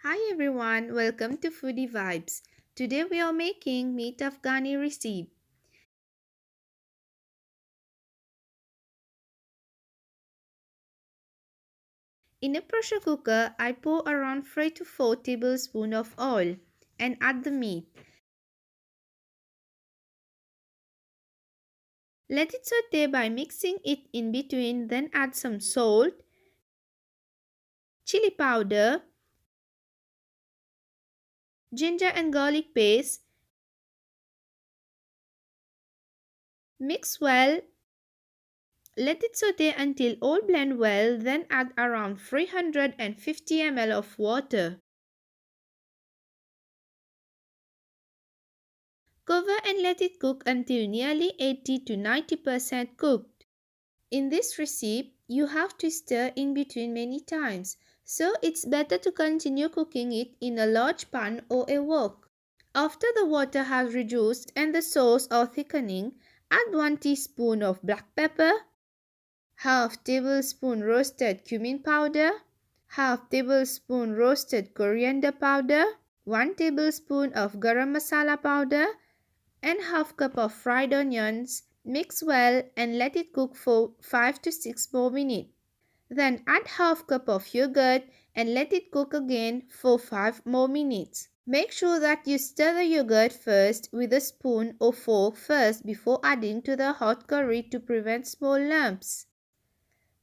Hi everyone, welcome to FoodyVibes. Today we are making meat Afghani recipe. In a pressure cooker, I pour around 3 to 4 tablespoons of oil and add the meat. Let it saute by mixing it in between, then add some salt, chili powder, ginger and garlic paste. Mix well. Let it saute until all blend well, then add around 350 ml of water. Cover and let it cook until nearly 80 to 90% cooked. In this recipe, you have to stir in between many times, so it's better to continue cooking it in a large pan or a wok. After the water has reduced and the sauce are thickening, add 1 teaspoon of black pepper, half tablespoon roasted cumin powder, half tablespoon roasted coriander powder, 1 tablespoon of garam masala powder, and half cup of fried onions. Mix well and let it cook for 5 to 6 more minutes. Then add half cup of yogurt and let it cook again for 5 more minutes. Make sure that you stir the yogurt first with a spoon or fork first before adding to the hot curry to prevent small lumps.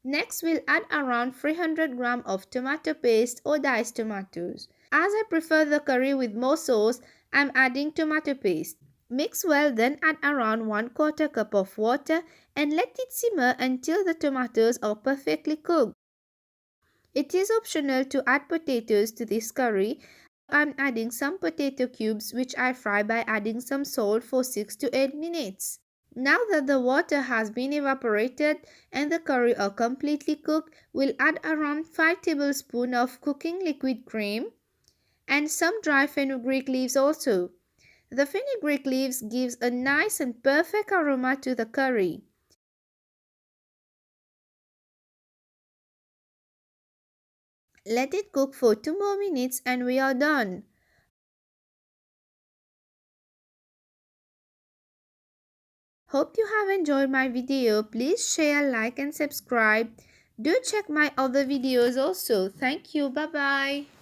Next, we'll add around 300 grams of tomato paste or diced tomatoes. As I prefer the curry with more sauce, I'm adding tomato paste. Mix well, then add around 1/4 cup of water and let it simmer until the tomatoes are perfectly cooked. It is optional to add potatoes to this curry. I'm adding some potato cubes which I fry by adding some salt for 6 to 8 minutes. Now that the water has been evaporated and the curry are completely cooked, we'll add around 5 tablespoons of cooking liquid cream and some dry fenugreek leaves also. The fenugreek leaves gives a nice and perfect aroma to the curry. Let it cook for 2 more minutes and we are done. Hope you have enjoyed my video. Please share, like and subscribe. Do check my other videos also. Thank you. Bye bye.